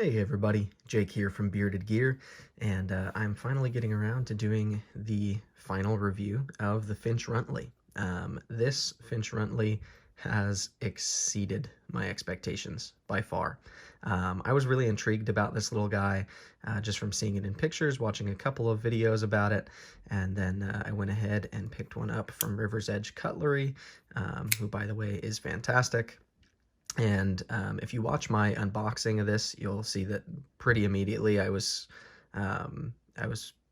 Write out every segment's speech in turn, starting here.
Hey everybody, Jake here from Bearded Gear, and I'm finally getting around to doing the final review of the Finch Runtly. This Finch Runtly has exceeded my expectations by far. I was really intrigued about this little guy just from seeing it in pictures, watching a couple of videos about it, and then I went ahead and picked one up from River's Edge Cutlery, who by the way is fantastic. And if you watch my unboxing of this, you'll see that pretty immediately I was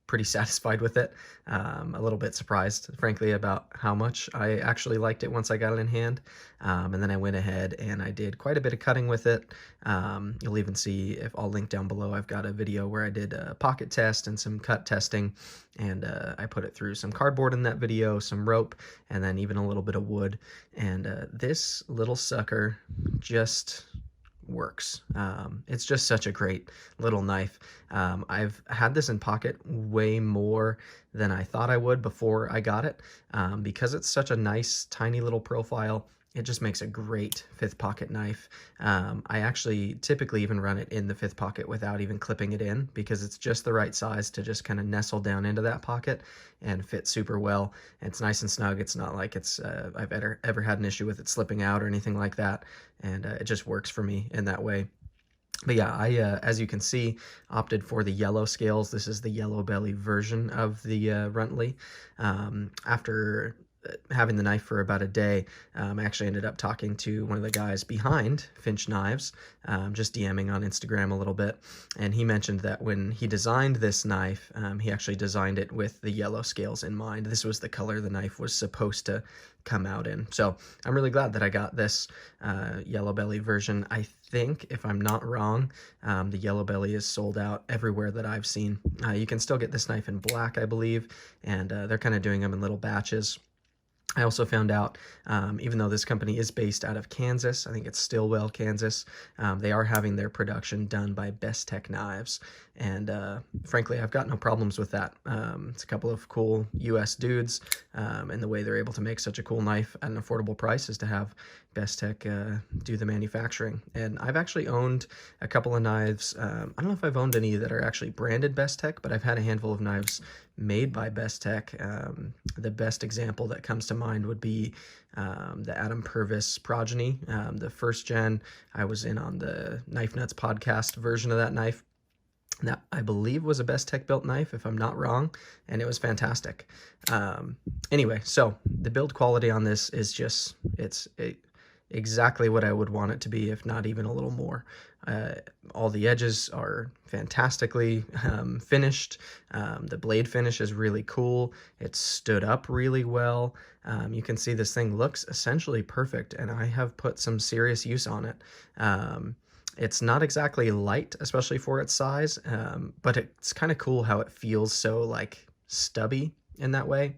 pretty satisfied with it. A little bit surprised, frankly, about how much I actually liked it once I got it in hand. And then I went ahead and I did quite a bit of cutting with it. You'll even see, if I'll link down below, I've got a video where I did a pocket test and some cut testing, and I put it through some cardboard in that video, some rope, and then even a little bit of wood. And this little sucker just works. It's just such a great little knife. I've had this in pocket way more than I thought I would before I got it. Because it's such a nice tiny little profile, it just makes a great fifth pocket knife. I actually typically even run it in the fifth pocket without even clipping it in, because it's just the right size to just kind of nestle down into that pocket and fit super well. It's nice and snug. It's not like I've ever had an issue with it slipping out or anything like that, and it just works for me in that way. But yeah, I, as you can see, opted for the yellow scales. This is the yellow belly version of the Runtly. After having the knife for about a day, I actually ended up talking to one of the guys behind Finch Knives, just DMing on Instagram a little bit, and he mentioned that when he designed this knife, he actually designed it with the yellow scales in mind. This was the color the knife was supposed to come out in. So I'm really glad that I got this yellow belly version. I think, if I'm not wrong, the yellow belly is sold out everywhere that I've seen. You can still get this knife in black, I believe, and they're kind of doing them in little batches. I also found out, even though this company is based out of Kansas, I think it's Stillwell, Kansas, they are having their production done by Best Tech Knives, and frankly, I've got no problems with that. It's a couple of cool US dudes, and the way they're able to make such a cool knife at an affordable price is to have Best Tech do the manufacturing. And I've actually owned a couple of knives. I don't know if I've owned any that are actually branded Best Tech, but I've had a handful of knives made by Best Tech. The best example that comes to mind would be the Adam Purvis progeny. The first gen, I was in on the Knife Nuts podcast version of that knife. That, I believe, was a Best Tech built knife, if I'm not wrong, and it was fantastic. Anyway, so the build quality on this is just, it's exactly what I would want it to be, if not even a little more. All the edges are fantastically finished. The blade finish is really cool. It's stood up really well. You can see this thing looks essentially perfect, and I have put some serious use on it. It's not exactly light, especially for its size, but it's kind of cool how it feels so like stubby in that way.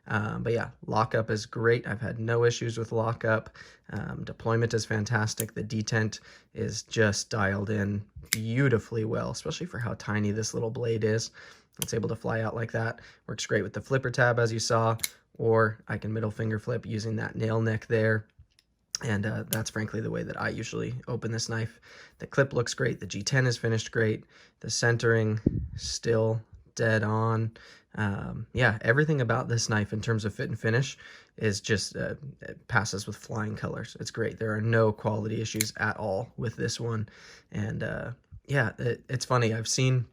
But yeah, lockup is great. I've had no issues with lockup. Deployment is fantastic. The detent is just dialed in beautifully well, especially for how tiny this little blade is. It's able to fly out like that. Works great with the flipper tab, as you saw, or I can middle finger flip using that nail neck there. And that's frankly the way that I usually open this knife. The clip looks great. The G10 is finished great. The centering still dead on. Yeah, everything about this knife in terms of fit and finish is just, it passes with flying colors. It's great. There are no quality issues at all with this one. And yeah, it's funny. I've seen,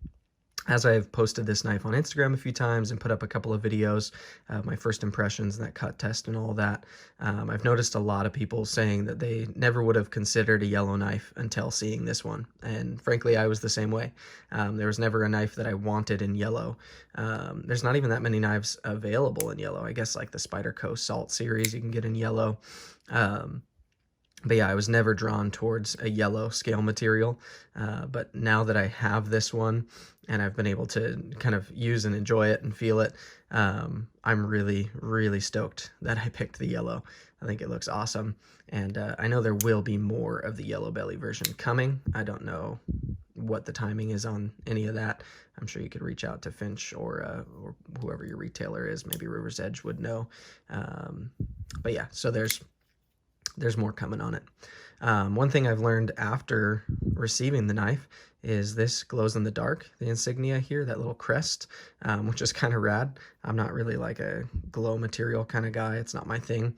as I've posted this knife on Instagram a few times and put up a couple of videos of my first impressions and that cut test and all that, I've noticed a lot of people saying that they never would have considered a yellow knife until seeing this one. And frankly, I was the same way. There was never a knife that I wanted in yellow. There's not even that many knives available in yellow. I guess like the Spyderco Salt series you can get in yellow. But yeah, I was never drawn towards a yellow scale material, but now that I have this one and I've been able to kind of use and enjoy it and feel it, I'm really, really stoked that I picked the yellow. I think it looks awesome, and I know there will be more of the yellow belly version coming. I don't know what the timing is on any of that. I'm sure you could reach out to Finch or whoever your retailer is. Maybe River's Edge would know. But yeah, so there's there's more coming on it. One thing I've learned after receiving the knife is this glows in the dark, the insignia here, that little crest, which is kind of rad. I'm not really like a glow material kind of guy. It's not my thing,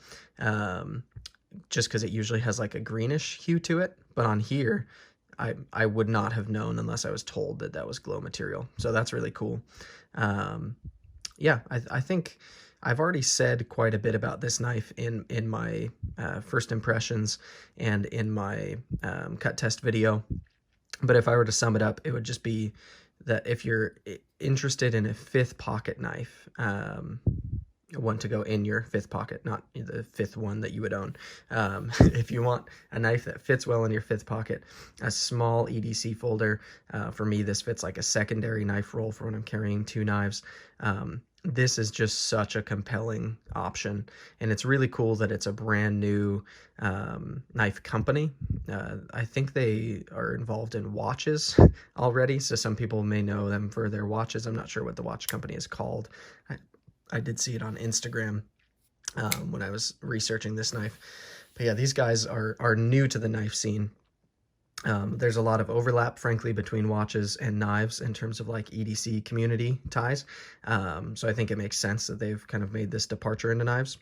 just because it usually has like a greenish hue to it. But on here, I would not have known unless I was told that that was glow material. So that's really cool. Yeah, I think I've already said quite a bit about this knife in my first impressions and in my cut test video. But if I were to sum it up, it would just be that if you're interested in a fifth pocket knife, one to go in your fifth pocket, not the fifth one that you would own. If you want a knife that fits well in your fifth pocket, a small EDC folder, for me this fits like a secondary knife roll for when I'm carrying two knives. This is just such a compelling option, and it's really cool that it's a brand new knife company. I think they are involved in watches already, so some people may know them for their watches. I'm not sure what the watch company is called. I did see it on Instagram when I was researching this knife. But yeah, these guys are new to the knife scene. There's a lot of overlap, frankly, between watches and knives in terms of like EDC community ties. So I think it makes sense that they've kind of made this departure into knives.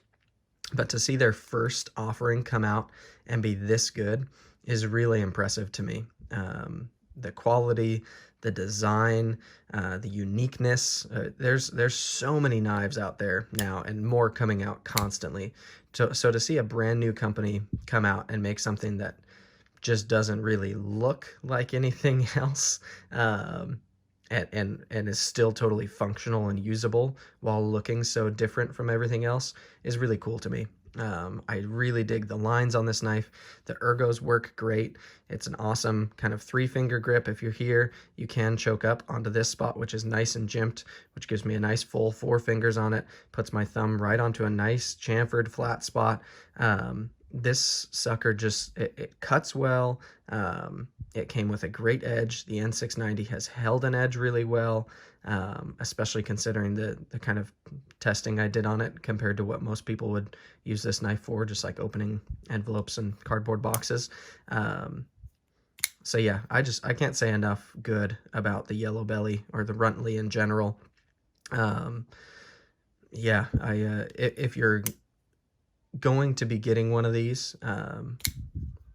But to see their first offering come out and be this good is really impressive to me. The quality, the design, the uniqueness. There's so many knives out there now and more coming out constantly. So to see a brand new company come out and make something that just doesn't really look like anything else, and is still totally functional and usable while looking so different from everything else is really cool to me. I really dig the lines on this knife. The ergos work great. It's an awesome kind of 3-finger grip. If you're here, you can choke up onto this spot, which is nice and jimped, which gives me a nice full 4 fingers on it, puts my thumb right onto a nice chamfered flat spot. This sucker just, it cuts well. It came with a great edge. The N690 has held an edge really well, especially considering the kind of testing I did on it compared to what most people would use this knife for, just like opening envelopes and cardboard boxes. So yeah, I can't say enough good about the Yellow Belly or the Runtly in general. Yeah, if you're going to be getting one of these,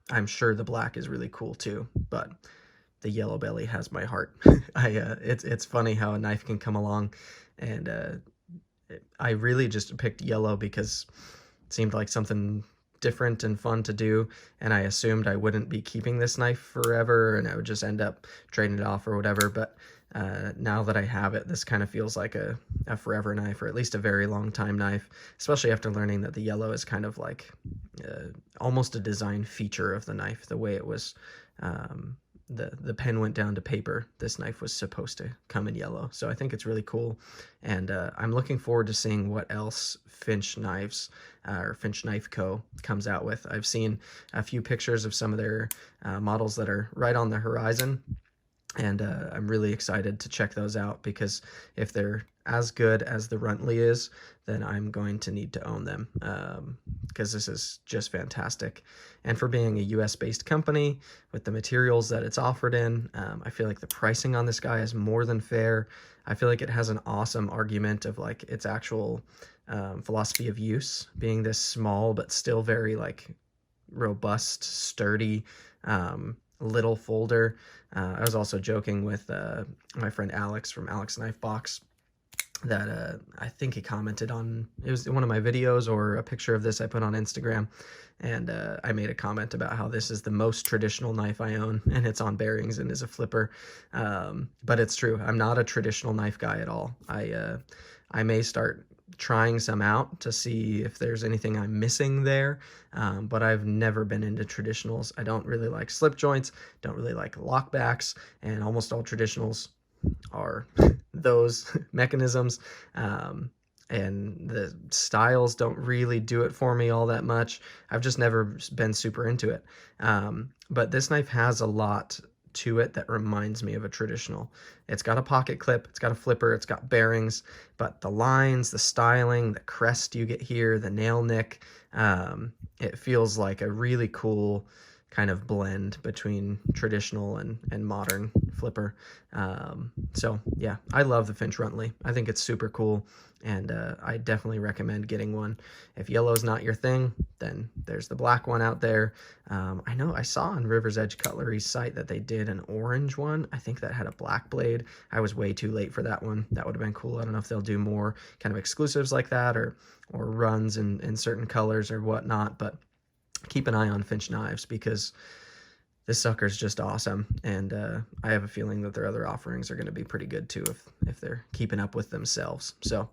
I'm sure the black is really cool too, but the Yellow Belly has my heart. It's funny how a knife can come along, and I really just picked yellow because it seemed like something different and fun to do, and I assumed I wouldn't be keeping this knife forever and I would just end up trading it off or whatever. But now that I have it, this kind of feels like a forever knife, or at least a very long time knife, especially after learning that the yellow is kind of like almost a design feature of the knife. The way it was, the pen went down to paper, this knife was supposed to come in yellow. So I think it's really cool, and I'm looking forward to seeing what else Finch Knives or Finch Knife Co. comes out with. I've seen a few pictures of some of their models that are right on the horizon, and I'm really excited to check those out, because if they're as good as the Runtly is, then I'm going to need to own them, because this is just fantastic. And for being a US-based company with the materials that it's offered in, I feel like the pricing on this guy is more than fair. I feel like it has an awesome argument of like its actual philosophy of use, being this small but still very like robust, sturdy little folder. I was also joking with my friend Alex from Alex Knife Box that I think he commented on, it was one of my videos or a picture of this I put on Instagram, and I made a comment about how this is the most traditional knife I own, and it's on bearings and is a flipper. But it's true, I'm not a traditional knife guy at all. I may start trying some out to see if there's anything I'm missing there, but I've never been into traditionals. I don't really like slip joints, don't really like lockbacks, and almost all traditionals are those mechanisms, and the styles don't really do it for me all that much. I've just never been super into it, but this knife has a lot to it that reminds me of a traditional. It's got a pocket clip, it's got a flipper, it's got bearings, but the lines, the styling, the crest you get here, the nail nick, it feels like a really cool kind of blend between traditional and modern flipper. So yeah, I love the Finch Runtly. I think it's super cool, and I definitely recommend getting one. If yellow's not your thing, then there's the black one out there. I know I saw on River's Edge Cutlery's site that they did an orange one. I think that had a black blade. I was way too late for that one. That would have been cool. I don't know if they'll do more kind of exclusives like that, or runs in certain colors or whatnot, but keep an eye on Finch knives, because this sucker's just awesome, and I have a feeling that their other offerings are going to be pretty good too if they're keeping up with themselves. So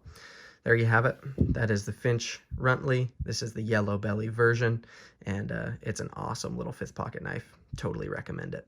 there you have it. That is the Finch Runtly. This is the Yellow Belly version, and it's an awesome little 5th pocket knife. Totally recommend it.